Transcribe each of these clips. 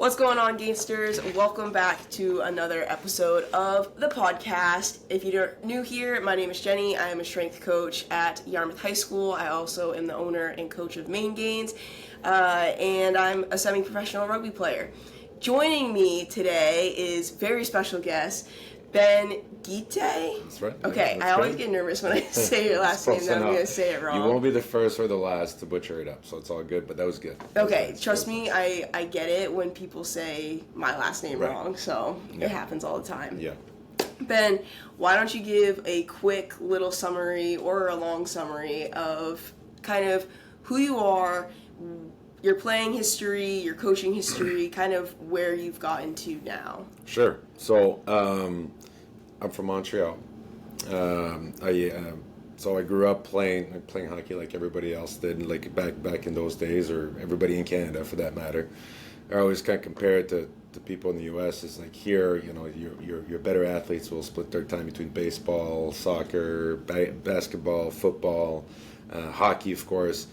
What's going on, Gainsters? Welcome back to another episode of the podcast. If you're new here, my name is Jenny. I am a strength coach at Yarmouth High School. I also am the owner and coach of Maine Gainz, and I'm a semi-professional rugby player. Joining me today is very special guest, Ben Guité. That's right. Okay, That's I always good. get nervous when I say your last name, that I'm going to say it wrong. You won't be the first or the last to butcher it up, so it's all good, but that was good. Okay, trust me, I get it when people say my last name wrong, so it happens all the time. Yeah. Ben, why don't you give a quick little summary or a long summary of kind of who you are, your playing history, your coaching history, kind of where you've gotten to now. Sure. So, I'm from Montreal. So I grew up playing hockey like everybody else did, like back in those days, or everybody in Canada for that matter. I always kind of compare it to people in the U.S. It's like here, you know, your better athletes will split their time between baseball, soccer, basketball, football, hockey, of course.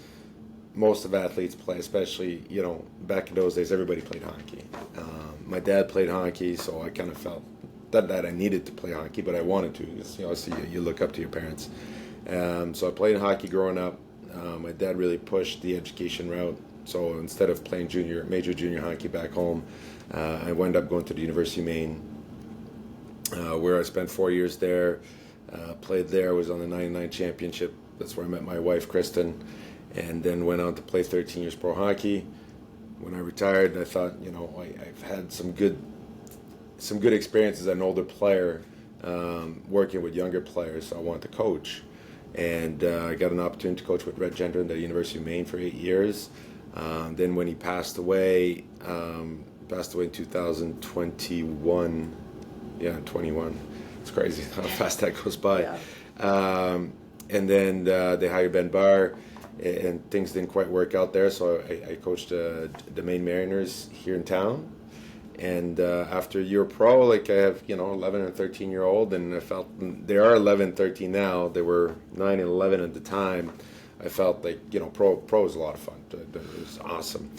Most of athletes play, especially, you know, back in those days, everybody played hockey. My dad played hockey, so I kind of felt that I needed to play hockey, but I wanted to. You know, so you look up to your parents. So I played hockey growing up. My dad really pushed the education route. So instead of playing major junior hockey back home, I wound up going to the University of Maine, where I spent 4 years there. Played there, was on the 99 championship. That's where I met my wife, Kristen, and then went on to play 13 years pro hockey. When I retired, I thought, you know, I've had some good experience as an older player, working with younger players, so I wanted to coach. And I got an opportunity to coach with Red Gender at the University of Maine for 8 years. Then when he passed away in 2021, 21. It's crazy how fast that goes by. Yeah. And then they hired Ben Barr, and things didn't quite work out there, so I coached the Maine Mariners here in town. And after a year pro, like I have, 11 and 13-year-old, and I felt they are 11 and 13 now. They were 9 and 11 at the time. I felt like, pro was a lot of fun. It was awesome.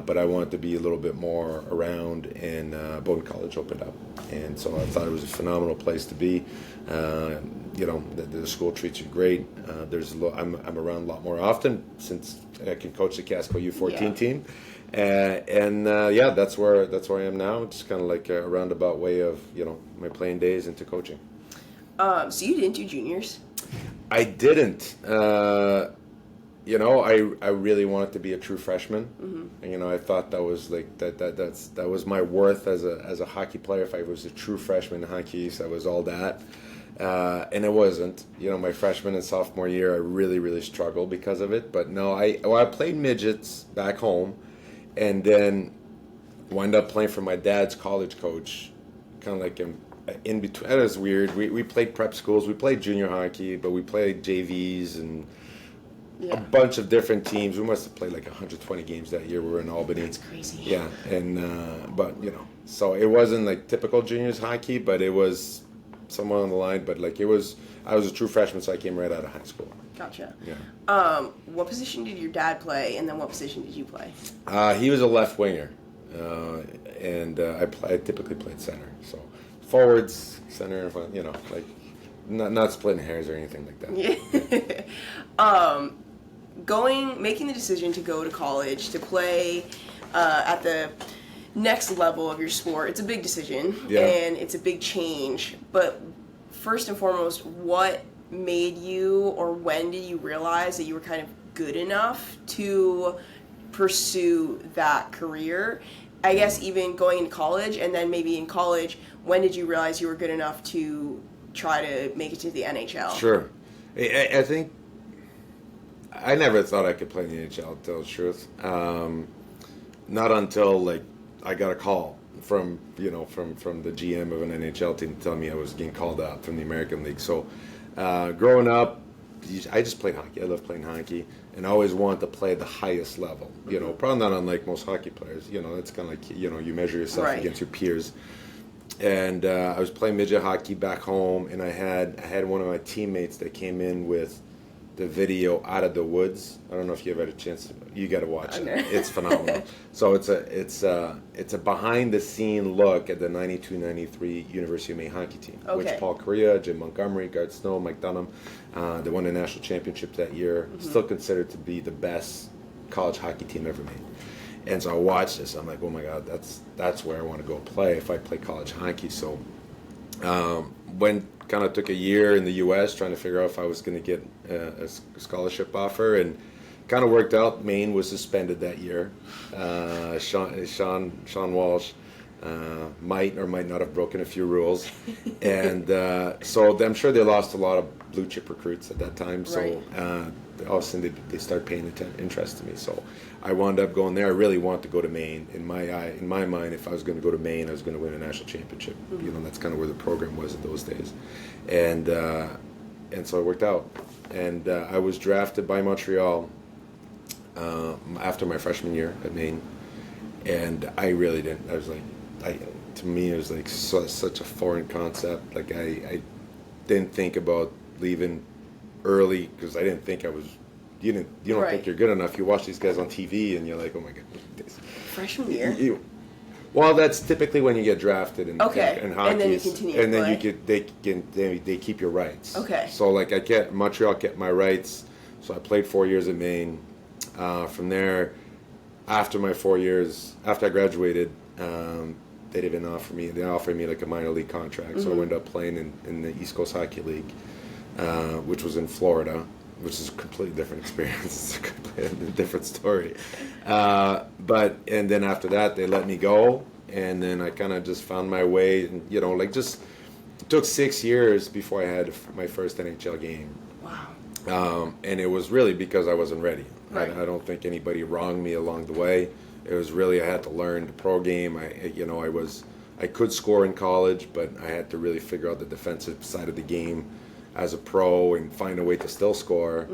But I wanted to be a little bit more around, and Bowdoin College opened up. And so I thought it was a phenomenal place to be. The school treats you great. I'm around a lot more often since I can coach the Casco U14 team. That's where I am now. It's kind of like a roundabout way of, my playing days into coaching. So you didn't do juniors? I didn't. I really wanted to be a true freshman. Mm-hmm. And, I thought that was like that was my worth as a hockey player. If I was a true freshman in hockey, so I was all that. And it wasn't. My freshman and sophomore year, I really, really struggled because of it. But no, I played midgets back home, and then wound up playing for my dad's college coach, kind of like in between. That was weird. We played prep schools. We played junior hockey, but we played JVs and a bunch of different teams. We must have played like 120 games that year. We were in Albany. That's crazy. Yeah, and so it wasn't like typical juniors hockey, but it was somewhere on the line. But like I was a true freshman, so I came right out of high school. Gotcha. Yeah. What position did your dad play, and then what position did you play? He was a left winger, and I typically played center. So forwards, center, in front, like not splitting hairs or anything like that. Yeah. Making the decision to go to college to play at the next level of your sport, it's a big decision, and it's a big change. But first and foremost, what made you, or when did you realize that you were kind of good enough to pursue that career? I guess even going into college, and then maybe in college, when did you realize you were good enough to try to make it to the NHL? Sure. I think I never thought I could play in the NHL, to tell the truth. Not until like I got a call from the GM of an NHL team to tell me I was getting called out from the American League. So growing up, I just played hockey. I loved playing hockey, and I always wanted to play at the highest level. Probably not unlike most hockey players. It's kind of like you measure yourself against your peers. And I was playing midget hockey back home, and I had one of my teammates that came in with the video Out of the Woods. I don't know if you ever had a chance. You got to watch it. It's phenomenal. So it's a behind the scene look at the 92-93 University of Maine hockey team, which Paul Correa, Jim Montgomery, Garth Snow, Mike Dunham, they won the national championship that year. Still considered to be the best college hockey team ever made. And so I watched this. I'm like, oh my God, that's where I want to go play if I play college hockey. So kind of took a year in the U.S. trying to figure out if I was going to get a scholarship offer, and kind of worked out. Maine was suspended that year. Sean Walsh might or might not have broken a few rules, and so I'm sure they lost a lot of blue chip recruits at that time. So all of a sudden they started paying interest to me. So I wound up going there. I really wanted to go to Maine. In my mind, if I was going to go to Maine, I was going to win a national championship. You know, that's kind of where the program was in those days, and so it worked out. And I was drafted by Montreal after my freshman year at Maine, and I really didn't. I was like, to me, it was like such a foreign concept. Like I didn't think about leaving early because I didn't think I was. You don't think you're good enough. You watch these guys on TV and you're like, oh my God. Freshman year. Well, that's typically when you get drafted in hockey, and then you continue. And then they keep your rights. Okay. So Montreal kept my rights. So I played 4 years at Maine. From there, after my 4 years, after I graduated, they didn't offer me. They offered me like a minor league contract. So I ended up playing in the East Coast Hockey League, which was in Florida, which is a completely different experience. It's a completely different story. And then after that, they let me go, and then I kind of just found my way. And, it took 6 years before I had my first NHL game. Wow. And it was really because I wasn't ready. Right. I don't think anybody wronged me along the way. It was really I had to learn the pro game. I could score in college, but I had to really figure out the defensive side of the game as a pro and find a way to still score,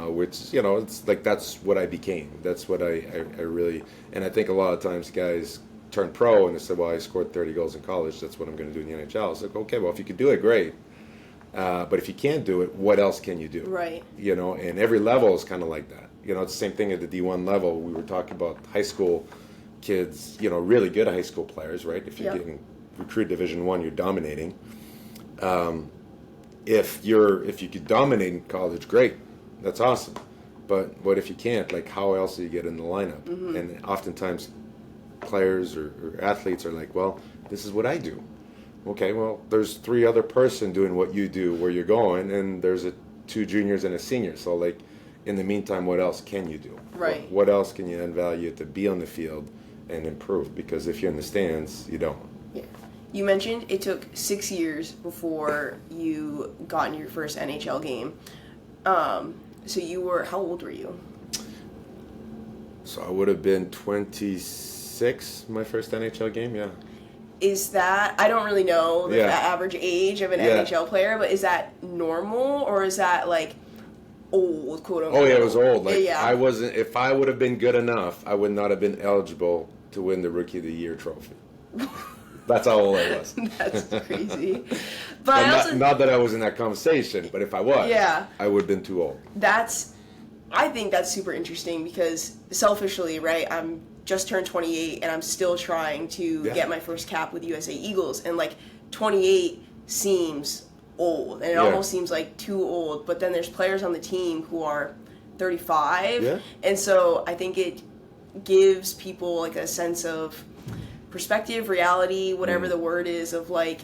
which, it's like that's what I became. That's what I really, and I think a lot of times guys turn pro and they say, well, I scored 30 goals in college, that's what I'm going to do in the NHL. It's like, okay, well, if you can do it, great. But if you can't do it, what else can you do? Right. And every level is kind of like that. It's the same thing at the D1 level. We were talking about high school kids, really good high school players, right? If you're getting recruit Division I, you're dominating. If you could dominate in college, great, that's awesome. But what if you can't? Like, how else do you get in the lineup? And oftentimes, players or athletes are like, well, this is what I do. Okay, well, there's 3 other person doing what you do where you're going, and there's 2 juniors and a senior. So, like, in the meantime, what else can you do? Right. What else can you then value to be on the field and improve? Because if you're in the stands, you don't. Yeah. You mentioned it took 6 years before you got in your first NHL game. So how old were you? So I would have been 26 my first NHL game, yeah. Is that, I don't really know the average age of an NHL player, but is that normal or is that like old, quote unquote? Oh yeah, it was old. Like I wasn't, if I would have been good enough, I would not have been eligible to win the Rookie of the Year trophy. That's how old I was. That's crazy. But not that I was in that conversation, but if I was, I would have been too old. I think that's super interesting because selfishly, right, I'm just turned 28 and I'm still trying to get my first cap with USA Eagles, and like 28 seems old and it almost seems like too old, but then there's players on the team who are 35 and so I think it gives people like a sense of perspective, reality, whatever the word is, of like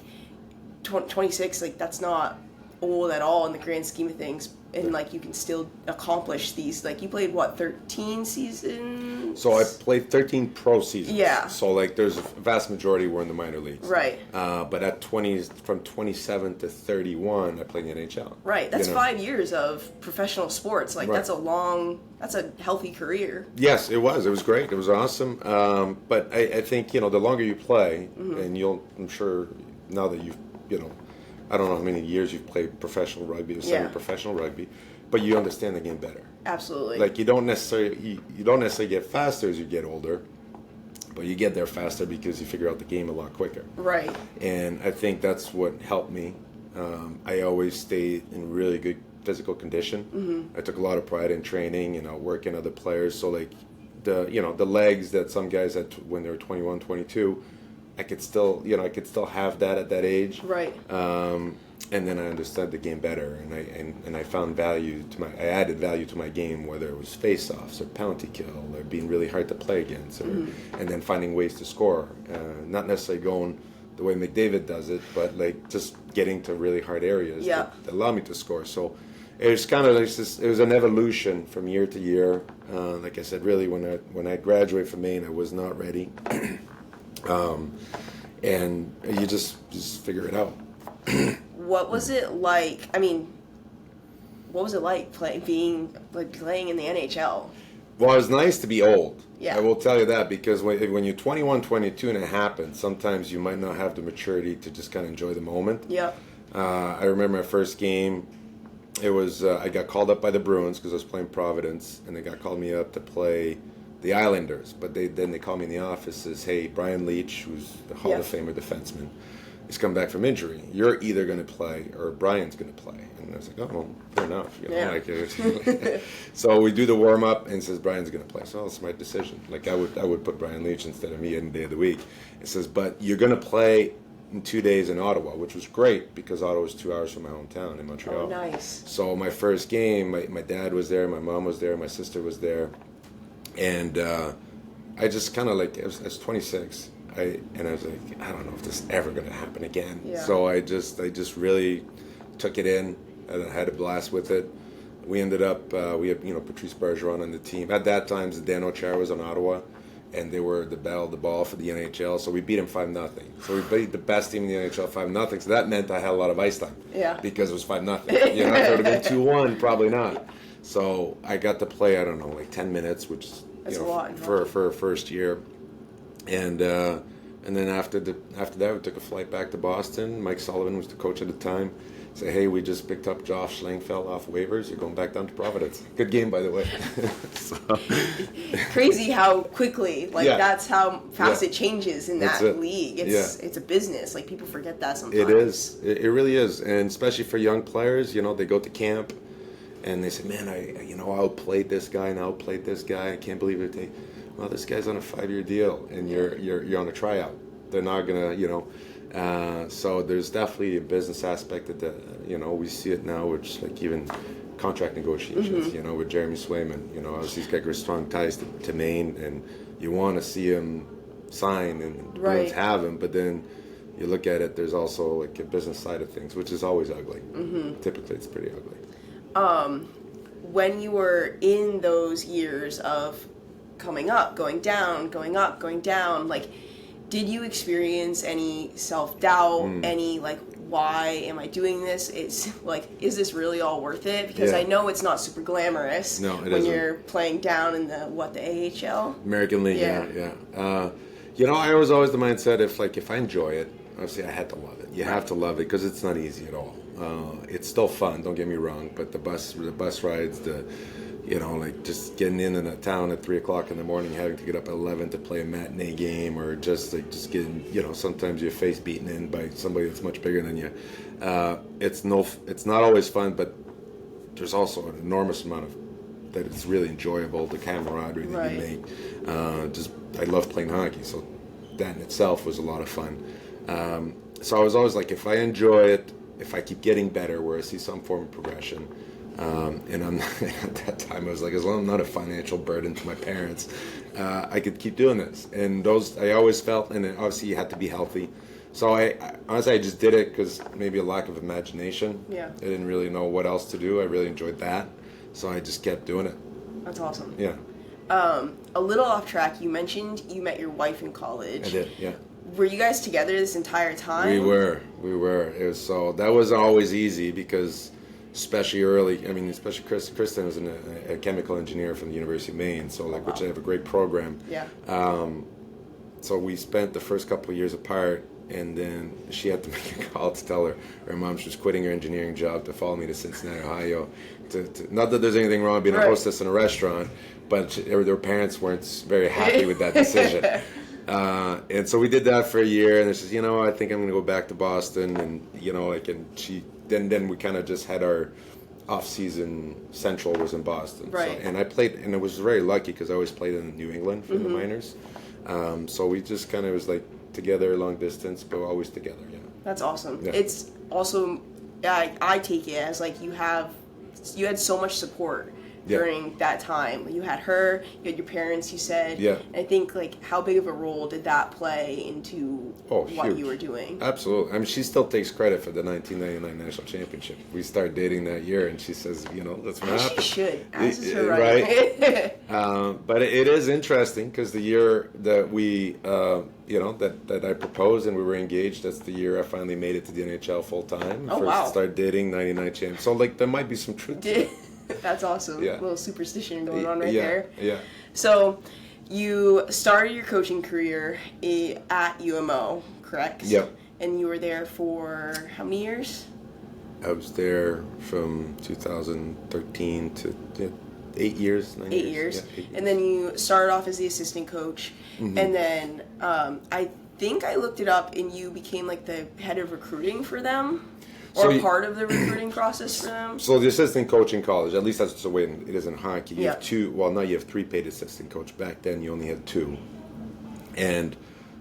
26, like that's not old at all in the grand scheme of things, and like you can still accomplish these. Like you played 13 seasons? So I played 13 pro seasons. Yeah. So like there's a vast majority were in the minor leagues. Right. But at from 27 to 31, I played in the NHL. Right. That's 5 years of professional sports. Like that's a healthy career. Yes, it was. It was great. It was awesome. But I think, the longer you play, and I'm sure now that you've, I don't know how many years you've played professional rugby or semi-professional rugby, but you understand the game better. Absolutely. Like you don't necessarily get faster as you get older, but you get there faster because you figure out the game a lot quicker. Right. And I think that's what helped me. I always stayed in really good physical condition. I took a lot of pride in training, working other players. So like the legs that some guys had when they were 21, 22, I could still have that at that age. Right. And then I understood the game better, and I found I added value to my game, whether it was face-offs or penalty kill or being really hard to play against, and then finding ways to score. Not necessarily going the way McDavid does it, but like just getting to really hard areas that allow me to score. So it was kind of like it was an evolution from year to year. Like I said, really when I graduated from Maine, I was not ready, and you just figure it out. What was it like? I mean, what was it like playing in the NHL? Well, it was nice to be old. Yeah. I will tell you that, because when you're 21, 22 and it happens, sometimes you might not have the maturity to just kind of enjoy the moment. Yeah. I remember my first game. It was I got called up by the Bruins because I was playing Providence, and they called me up to play the Islanders. But then they called me in the office, says, "Hey, Brian Leetch, who's the Hall of Famer defenseman, he's come back from injury. You're either going to play or Brian's going to play." And I was like, "Oh, well, fair enough." So we do the warm up, and says Brian's going to play. So it's my decision. Like I would put Brian Leetch instead of me any day of the week. It says, "But you're going to play in 2 days in Ottawa," which was great because Ottawa was 2 hours from my hometown in Montreal. Oh, nice. So my first game, my dad was there, my mom was there, my sister was there, and I just kind of like I was 26. I was like, I don't know if this is ever going to happen again. Yeah. So I just really took it in, and I had a blast with it. We ended up, we had Patrice Bergeron on the team. At that time, Dan O'Chara was on Ottawa, and they were the battle of the ball for the NHL. So we beat him 5-0. So we beat the best team in the NHL 5-0. So that meant I had a lot of ice time. Yeah. Because it was 5-0. If it would have been 2-1, probably not. So I got to play, I don't know, like 10 minutes, which is a lot, for a first year. And then after that, we took a flight back to Boston. Mike Sullivan was the coach at the time. Say, "Hey, we just picked up Josh Schlangfeld off waivers. You're going back down to Providence." Good game, by the way. So. Crazy how quickly, that's how fast it changes in that league. It's a business. Like, people forget that sometimes. It is. It really is, and especially for young players. They go to camp, and they say, "Man, I outplayed this guy and outplayed this guy. I can't believe it." Well, this guy's on a 5-year deal, and you're on a tryout. They're not gonna, so there's definitely a business aspect of that. We see it now, which like even contract negotiations. With Jeremy Swayman. Obviously he's got strong ties to Maine, and you want to see him sign and Bruins have him, but then you look at it. There's also like a business side of things, which is always ugly. Typically, it's pretty ugly. When you were in those years of coming up, going down, going up, going down, like, did you experience any self-doubt, any, like, why am I doing this? Is this really all worth it? Because I know it's not super glamorous when you're playing down in the AHL? American League, yeah. I was always the mindset, if I enjoy it, obviously I had to love it. You have to love it because it's not easy at all. It's still fun, don't get me wrong, but the bus rides, just getting in a town at 3 o'clock in the morning, having to get up at 11 to play a matinee game, or just getting, sometimes your face beaten in by somebody that's much bigger than you. It's not always fun, but there's also an enormous amount of that it's really enjoyable, the camaraderie that you make. I love playing hockey, so that in itself was a lot of fun. So I was always like, if I enjoy it, if I keep getting better, where I see some form of progression, and I'm at that time I was like, as long as I'm not a financial burden to my parents, I could keep doing this. And those I always felt, and obviously you had to be healthy. So I honestly I just did it because maybe a lack of imagination. Yeah. I didn't really know what else to do. I really enjoyed that, so I just kept doing it. That's awesome. Yeah. A little off track. You mentioned you met your wife in college. I did. Yeah. Were you guys together this entire time? We were. It was that wasn't always easy because, especially early. especially Kristen was a chemical engineer from the University of Maine, which I have a great program. Yeah. So we spent the first couple of years apart, and then she had to make a call to tell her mom she was quitting her engineering job to follow me to Cincinnati, Ohio. Not that there's anything wrong with being a hostess in a restaurant, but their parents weren't very happy with that decision. And so we did that for a year, and she says, I think I'm going to go back to Boston, and then we kind of just had our off-season Central was in Boston. Right. So, and I played, and I was very lucky because I always played in New England for the minors. So we just kind of was like together long distance, but always together. Yeah. That's awesome. Yeah. It's also, I take it as like you had so much support during that time. You had her, you had your parents, you said. Yeah. And I think, like, how big of a role did that play into what huge. you were doing? Absolutely. I mean, she still takes credit for the 1999 national championship. We started dating that year, and she says, that's what happened. She should. As is her right. But it is interesting because the year that we, that I proposed and we were engaged, that's the year I finally made it to the NHL full time. Oh, wow. Started dating 99 champ. So, like, there might be some truth to it. That's awesome. Yeah. A little superstition going on there. Yeah. So, you started your coaching career at UMO, correct? Yep. And you were there for how many years? I was there from 2013 to 8 years. 9 8 years. Yeah, 8 years. And then you started off as the assistant coach. And then I think I looked it up and you became like the head of recruiting for them. Or part of the recruiting process for them? So the assistant coach in college, at least that's the way it is in hockey. You Yeah. have two, well, now you have 3 paid assistant coach. Back then you only had 2. And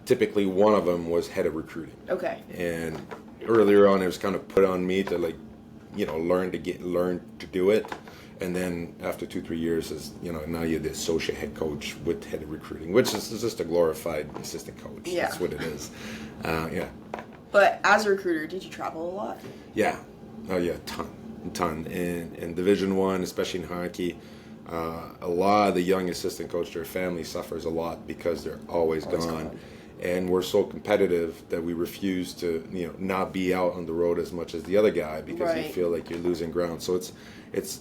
typically one of them was head of recruiting. Okay. And earlier on it was kind of put on me to learn to do it. And then after 2-3 years now you're the associate head coach with head of recruiting, which is just a glorified assistant coach. Yeah. That's what it is. Yeah. But as a recruiter, did you travel a lot? Yeah. Oh yeah, a ton. In Division I, especially in hockey, a lot of the young assistant coach, their family suffers a lot because they're always gone. And we're so competitive that we refuse to, not be out on the road as much as the other guy because you feel like you're losing ground. So it's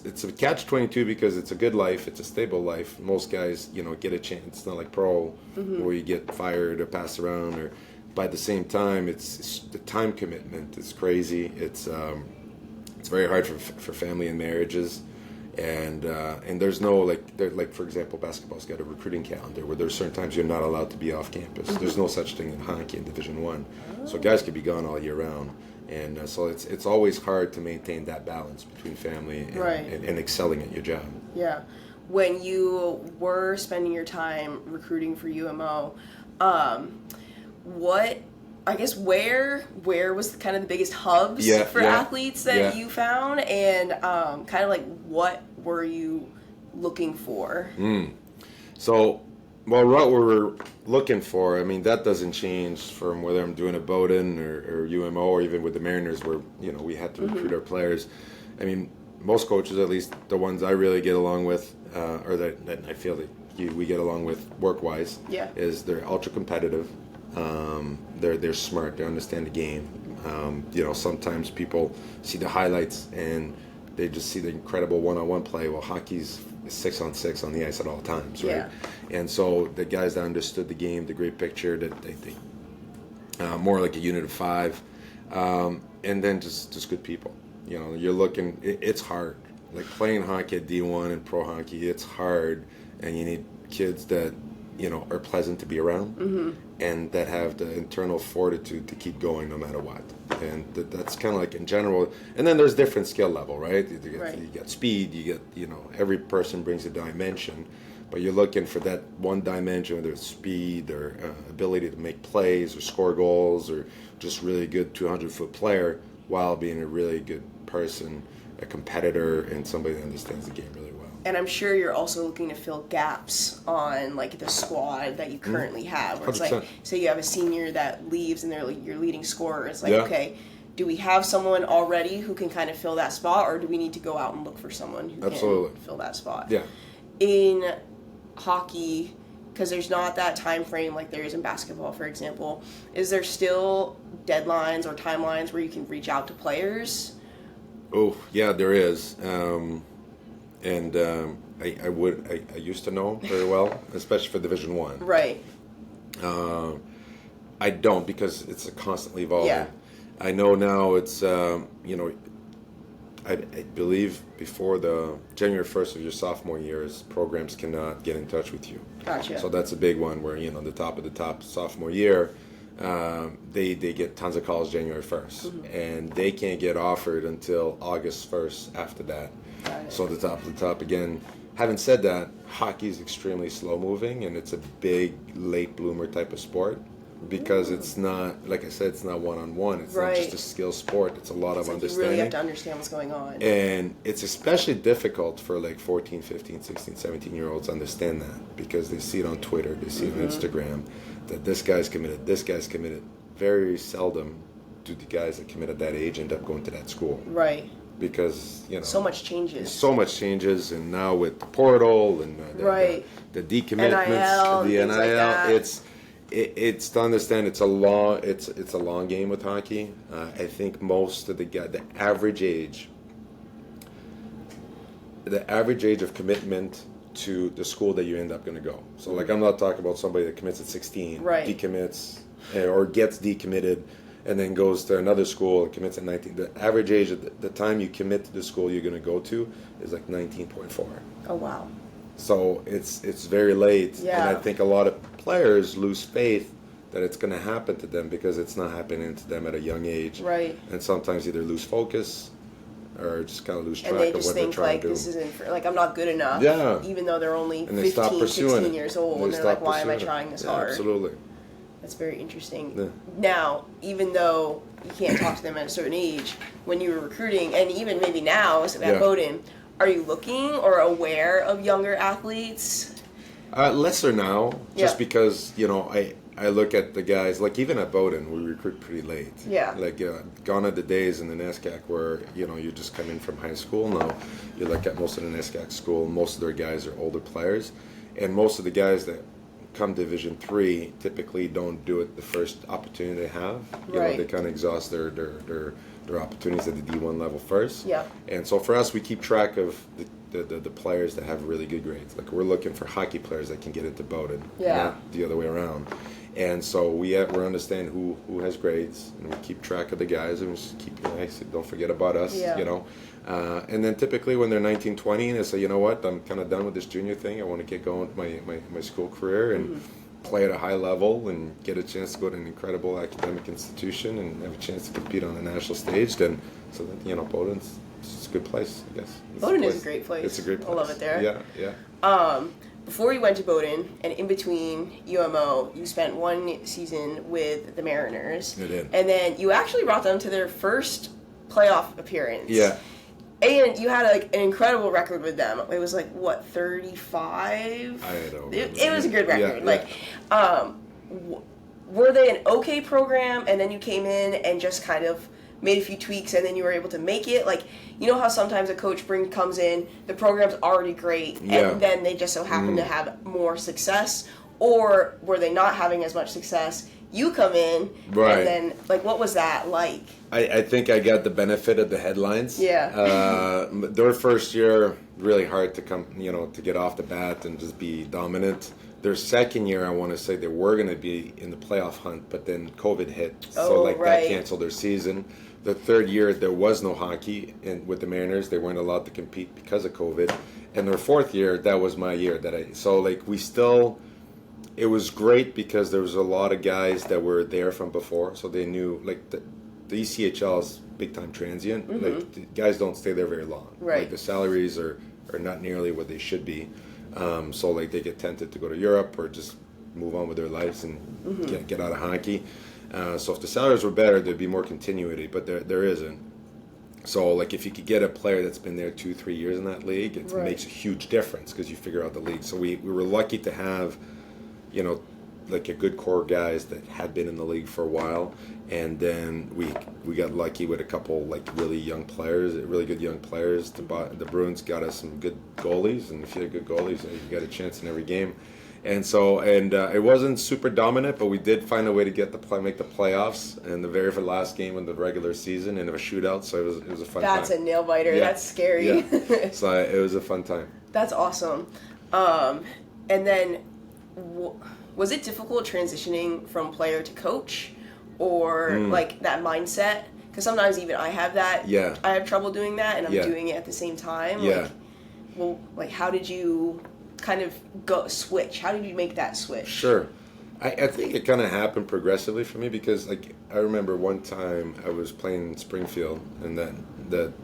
a catch-22 because it's a good life, it's a stable life. Most guys, get a chance. It's not like pro where you get fired or passed around or. By the same time, it's the time commitment is crazy. It's very hard for family and marriages, and there's no like for example, basketball's got a recruiting calendar where there's certain times you're not allowed to be off campus. There's no such thing in hockey in Division I, so guys could be gone all year round, and so it's always hard to maintain that balance between family and excelling at your job. Yeah, when you were spending your time recruiting for UMO. Where was kind of the biggest hubs for athletes that you found, and kind of like what were you looking for? So, what we're looking for, I mean, that doesn't change from whether I'm doing a Bowdoin or UMO or even with the Mariners where, we had to recruit our players. I mean, most coaches, at least the ones I really get along with, or that I feel that we get along with work-wise, is they're ultra competitive. They're smart. They understand the game. Sometimes people see the highlights and they just see the incredible one-on-one play. Well, hockey's 6-on-6 on the ice at all times, right? Yeah. And so the guys that understood the game, the great picture, that they more like a unit of 5, and then just good people. You're looking. It's hard. Like playing hockey at D1 and pro hockey, it's hard, and you need kids that are pleasant to be around, and that have the internal fortitude to keep going no matter what. And that's kind of like in general. And then there's different skill level, right? You got speed, you get, every person brings a dimension, but you're looking for that one dimension, whether it's speed or ability to make plays or score goals or just really good 200-foot player while being a really good person, a competitor, and somebody that understands the game really well. And I'm sure you're also looking to fill gaps on like the squad that you currently have. Where it's 100%. like, say you have a senior that leaves and they're like your leading scorer. It's like, okay, do we have someone already who can kind of fill that spot, or do we need to go out and look for someone who can fill that spot? Yeah. In hockey, because there's not that time frame like there is in basketball, for example, is there still deadlines or timelines where you can reach out to players? Oh, yeah, there is. And I used to know very well, especially for Division I. Right. I don't because it's constantly evolving. Yeah. I know now it's, I believe before the January 1st of your sophomore years, programs cannot get in touch with you. Gotcha. So that's a big one where, the top of the top sophomore year, they get tons of calls January 1st, and they can't get offered until August 1st after that. So the top of the top again. Having said that, hockey is extremely slow moving, and it's a big late bloomer type of sport because it's not, like I said, it's not one-on-one. It's not just a skill sport. It's a lot of understanding. You really have to understand what's going on. And it's especially difficult for like 14, 15, 16, 17-year-olds to understand that because they see it on Twitter, they see it on Instagram, that this guy's committed, this guy's committed. Very seldom do the guys that commit at that age end up going to that school. Right. Because, you know, so much changes. So much changes, and now with the portal and the decommitments, the NIL, like it's to understand it's a long game with hockey. I think most of the average age of commitment to the school that you end up going to go. So like I'm not talking about somebody that commits at 16, decommits or gets decommitted, and then goes to another school and commits at 19. The average age at the time you commit to the school you're going to go to is like 19.4. Oh, wow. So it's very late. Yeah. And I think a lot of players lose faith that it's going to happen to them because it's not happening to them at a young age. Right. And sometimes either lose focus or just kind of lose track of what they're trying to do. And they just think, like, this isn't, like, I'm not good enough. Yeah. Even though they're only and 15, 16 years old. And they're like, why am I trying this hard? Absolutely. That's very interesting. Yeah. Now, even though you can't talk to them at a certain age, when you were recruiting, and even maybe now at Bowdoin, are you looking or aware of younger athletes? Lesser now, just because, you know, I look at the guys, like even at Bowdoin, we recruit pretty late. Yeah. Like gone are the days in the NESCAC where, you know, you just come in from high school. Now, you look at most of the NESCAC school, most of their guys are older players. And most of the guys that come Division III typically don't do it the first opportunity they have. You know, they kind of exhaust their opportunities at the D1 level first. Yeah. And so for us, we keep track of the players that have really good grades. Like we're looking for hockey players that can get into Bowdoin, not the other way around. And so we understand who has grades, and we keep track of the guys, and we just keep don't forget about us, you know. And then typically when they're 19, 20, and they say, you know what, I'm kind of done with this junior thing. I want to get going with my school career and play at a high level and get a chance to go to an incredible academic institution and have a chance to compete on the national stage. Then, so that, you know, Bowdoin's a good place, I guess. Bowdoin is a great place. It's a great place. I love it there. Yeah. Before you went to Bowdoin, and in between UMO, you spent one season with the Mariners. I did. And then you actually brought them to their first playoff appearance. Yeah. And you had an incredible record with them. It was like, what, 35? I don't know. It was a good record. Yeah. Were they an okay program, and then you came in and just kind of made a few tweaks, and then you were able to make it? Like, you know how sometimes a coach comes in, the program's already great, and then they just so happen to have more success? Or were they not having as much success? You come in, and then, like, what was that like? I think I got the benefit of the headlines. Yeah. Their first year, really hard to to get off the bat and just be dominant. Their second year, I want to say they were going to be in the playoff hunt, but then COVID hit, that canceled their season. The third year, there was no hockey, and with the Mariners, they weren't allowed to compete because of COVID. And their fourth year, that was my year. It was great because there was a lot of guys that were there from before, so they knew, like, the ECHL is big-time transient. Like, the guys don't stay there very long. Right. Like, the salaries are not nearly what they should be. So, like, they get tempted to go to Europe or just move on with their lives and get out of hockey. So if the salaries were better, there'd be more continuity, but there isn't. So, like, if you could get a player that's been there 2-3 years in that league, it makes a huge difference because you figure out the league. So we were lucky to have, you know, like a good core guys that had been in the league for a while, and then we got lucky with a couple like really good young players. The Bruins got us some good goalies, and if you had good goalies, you got a chance in every game. And so, it wasn't super dominant, but we did find a way to make the playoffs in the very last game of the regular season in a shootout. So it was a fun time. That's a nail biter. Yeah. That's scary. Yeah. So it was a fun time. That's awesome. And then, was it difficult transitioning from player to coach, or like that mindset? Because sometimes even I have that. Yeah. I have trouble doing that, and I'm doing it at the same time. Yeah. Like, how did you kind of switch? How did you make that switch? Sure. I think it kind of happened progressively for me because, like, I remember one time I was playing in Springfield, and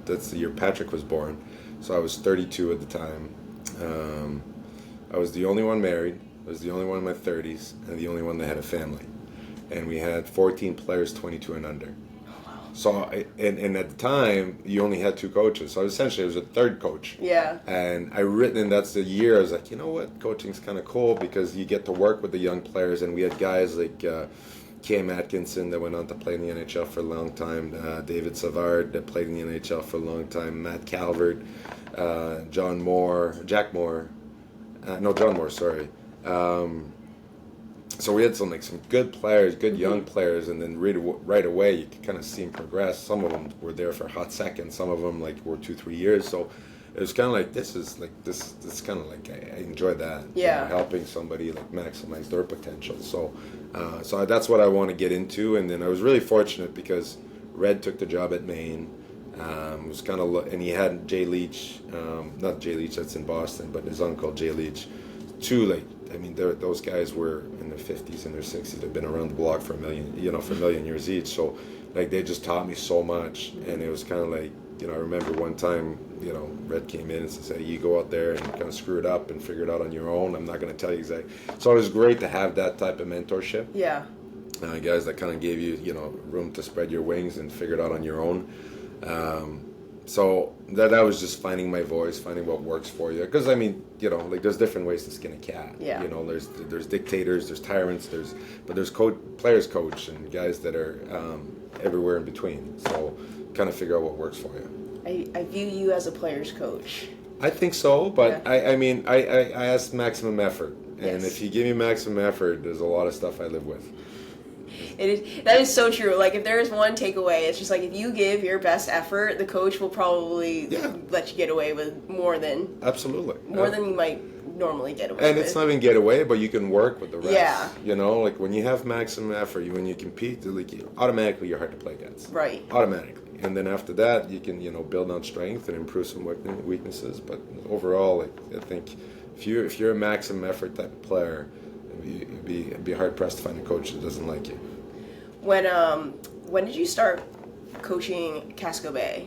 that's the year Patrick was born. So I was 32 at the time. I was the only one married. I was the only one in my 30s, and the only one that had a family. And we had 14 players, 22 and under. So, and at the time, you only had 2 coaches. So essentially, I was a third coach. Yeah. And and that's the year I was like, you know what, coaching's kind of cool because you get to work with the young players. And we had guys like Cam Atkinson that went on to play in the NHL for a long time, David Savard that played in the NHL for a long time, Matt Calvert, John Moore, John Moore, sorry. So we had some good players, good young players, and then right away you could kind of see them progress. Some of them were there for a hot second. Some of them were 2-3 years. So it was kind of like this is kind of like I enjoy that. Yeah. Helping somebody maximize their potential. So that's what I want to get into. And then I was really fortunate because Red took the job at Maine. Was kind of and he had Jay Leach, not Jay Leach that's in Boston, but his uncle Jay Leach. Those guys were in their 50s and their 60s. They've been around the block for a million years each. So, they just taught me so much. And it was kind of like, I remember one time, Red came in and said, "Hey, you go out there and kind of screw it up and figure it out on your own. I'm not going to tell you exactly." So it was great to have that type of mentorship. Yeah. Guys that kind of gave you, room to spread your wings and figure it out on your own. So that was just finding my voice, finding what works for you. Because there's different ways to skin a cat. Yeah. There's dictators, there's tyrants, there's players coach and guys that are everywhere in between. So kind of figure out what works for you. I view you as a player's coach. I think so, but yeah. I ask maximum effort, and yes. If you give me maximum effort, there's a lot of stuff I live with. That is so true. Like, if there is one takeaway, it's just like if you give your best effort, the coach will probably let you get away with more than you might normally get away with. And it's not even get away, but you can work with the rest. Yeah. When you have maximum effort, when you compete, automatically you're hard to play against. Right. Automatically. And then after that, you can build on strength and improve some weaknesses. But overall, I think if you're a maximum effort type of player, it'd be hard pressed to find a coach that doesn't like you. When did you start coaching Casco Bay?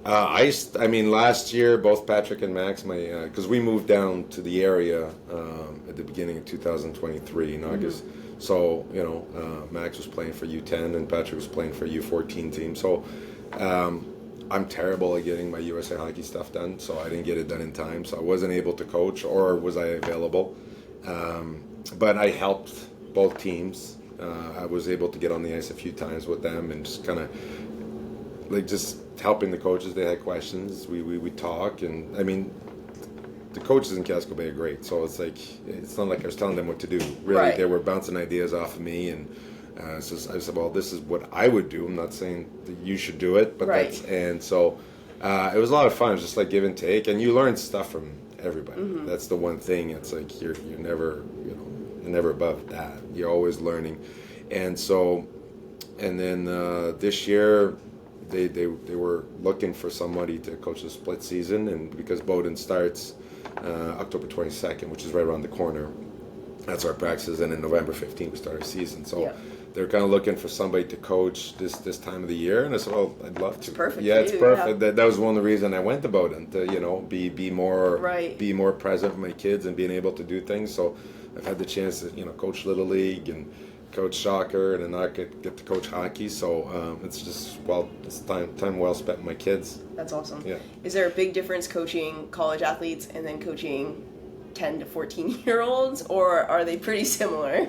Last year, both Patrick and Max, because we moved down to the area at the beginning of 2023 in August. Mm-hmm. So Max was playing for U10 and Patrick was playing for U14 team. So I'm terrible at getting my USA Hockey stuff done, so I didn't get it done in time. So I wasn't able to coach, or was I available? But I helped both teams. I was able to get on the ice a few times with them and just kind of just helping the coaches. They had questions. We talk, and the coaches in Casco Bay are great. So it's not like I was telling them what to do. Really, right. They were bouncing ideas off of me, and so I said, well, this is what I would do. I'm not saying that you should do it, but right. So it was a lot of fun. It was just like give and take, and you learn stuff from everybody. Mm-hmm. That's the one thing. It's like you're never you're never above that. You're always learning, and then this year they were looking for somebody to coach the split season, and because Bowdoin starts October 22nd, which is right around the corner, that's our practices, and in November 15th we start our season. So. Yeah. They're kind of looking for somebody to coach this time of the year, and I said, "Well, I'd love to." It's perfect. Yeah, it's perfect. Yeah. That was one of the reasons I went to Bowdoin to be more present with my kids and being able to do things. So I've had the chance to coach Little League and coach soccer, and then I get to coach hockey. So it's just it's time well spent with my kids. That's awesome. Yeah. Is there a big difference coaching college athletes and then coaching 10 to 14-year-olds, or are they pretty similar?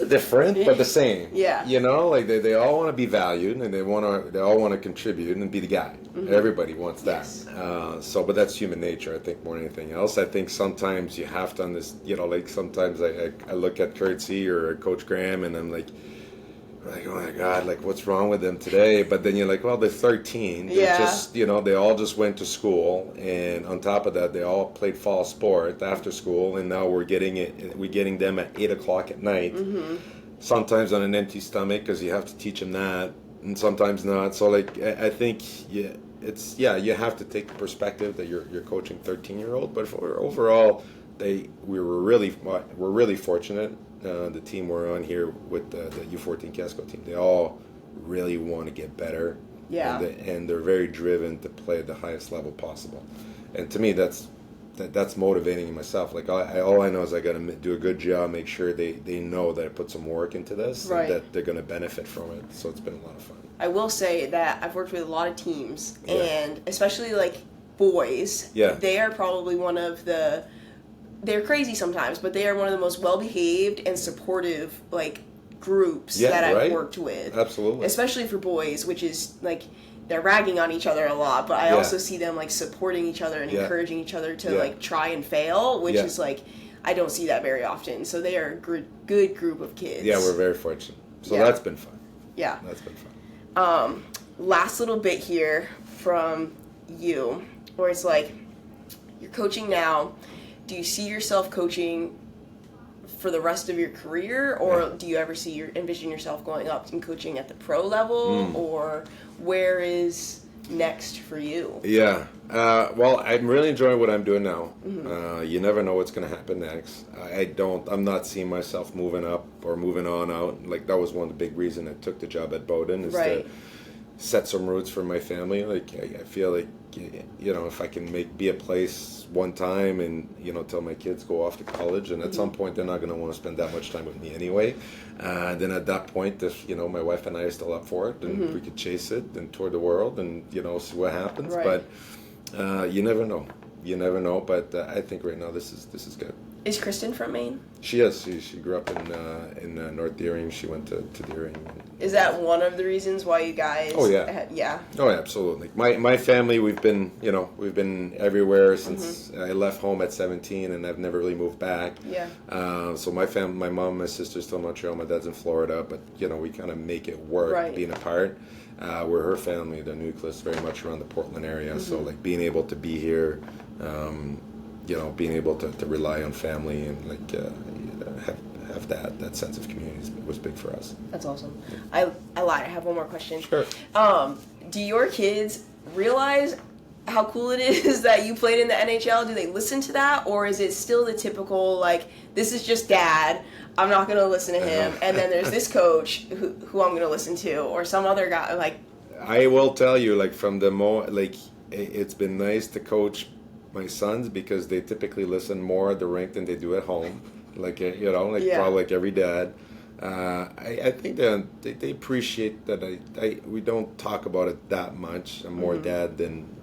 Different, but the same. Yeah. They all want to be valued, and they all want to contribute and be the guy. Mm-hmm. Everybody wants that. Yes. But that's human nature, I think, more than anything else. I think sometimes you have to sometimes I look at Curtsy or Coach Graham, and I'm like, oh my God, what's wrong with them today? But then you're like, well, they're 13. They're just, they all just went to school, and on top of that, they all played fall sport after school, and now we're getting them at 8:00 at night. Mm-hmm. Sometimes on an empty stomach because you have to teach them that, and sometimes not. So I think you have to take the perspective that you're coaching 13-year-old, but overall we're really fortunate. the team we're on here with the U14 Casco team, they all really want to get better. Yeah. And they're very driven to play at the highest level possible. And to me, that's motivating in myself. Like, all I know is I got to do a good job, make sure they know that I put some work into this, right, and that they're going to benefit from it. So it's been a lot of fun. I will say that I've worked with a lot of teams, and especially like boys, they are probably one of the, they're crazy sometimes, but they are one of the most well-behaved and supportive, like, groups that I've worked with. Absolutely. Especially for boys, which is, like, they're ragging on each other a lot, but I also see them, like, supporting each other and encouraging each other to, like, try and fail, which is, like, I don't see that very often. So they are a good group of kids. Yeah, we're very fortunate. So that's been fun. Yeah. That's been fun. Last little bit here from you, where it's like, you're coaching now. Do you see yourself coaching for the rest of your career, or do you ever envision yourself going up and coaching at the pro level, or where is next for you? Yeah. Well, I'm really enjoying what I'm doing now. You never know what's going to happen next. I'm not seeing myself moving up or moving on out. Like, that was one of the big reasons I took the job at Bowdoin, is to set some roots for my family. Like, I feel like, you know, if I can be a place one time and, you know, till my kids go off to college, and at some point they're not going to want to spend that much time with me anyway. Then at that point, if, you know, my wife and I are still up for it, then we could chase it and tour the world and, you know, see what happens. But you never know. You never know. But I think right now this is good. Is Kristen from Maine? She is. She grew up in North Deering. She went to Deering. Is that one of the reasons why you guys? Oh yeah. Oh, absolutely. My family, we've been everywhere since I left home at 17, and I've never really moved back. Yeah. So my mom, my sister's still in Montreal. My dad's in Florida, but you know, we kind of make it work being apart. Where her family, the nucleus, very much around the Portland area. So like being able to be here. You know, being able to rely on family and like have that sense of community was big for us. That's awesome. I lied. I have one more question. Sure. Do your kids realize how cool it is that you played in the NHL? Do they listen to that, or is it still the typical, like, this is just dad, I'm not going to listen to him, and then there's this coach who I'm going to listen to, or some other guy, like... I will tell you, like, from the like, it's been nice to coach my sons, because they typically listen more at the rink than they do at home, like, you know, like probably like every dad. I think they appreciate that we don't talk about it that much. I'm more dad than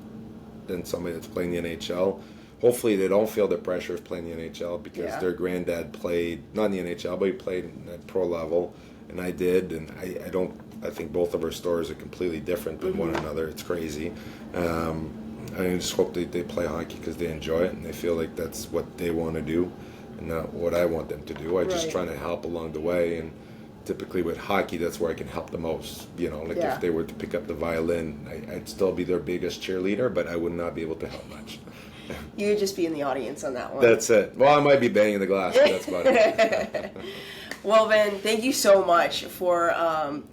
somebody that's playing the NHL. Hopefully they don't feel the pressure of playing the NHL, because their granddad played, not in the NHL, but he played at pro level, and I did, and I think both of our stories are completely different than one another. It's crazy. I just hope they play hockey because they enjoy it and they feel like that's what they want to do and not what I want them to do. I'm just trying to help along the way, and typically with hockey, that's where I can help the most. You know, like if they were to pick up the violin, I'd still be their biggest cheerleader, but I would not be able to help much. You would just be in the audience on that one. That's it. Well, I might be banging the glass, but that's about it. Well, Ben, thank you so much for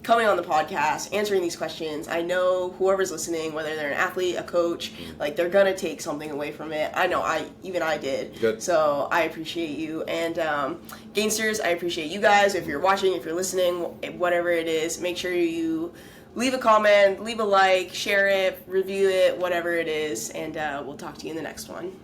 coming on the podcast, answering these questions. I know whoever's listening, whether they're an athlete, a coach, like, they're going to take something away from it. I know, even I did. Good. So I appreciate you. And Gainsters, I appreciate you guys. If you're watching, if you're listening, whatever it is, make sure you leave a comment, leave a like, share it, review it, whatever it is. And we'll talk to you in the next one.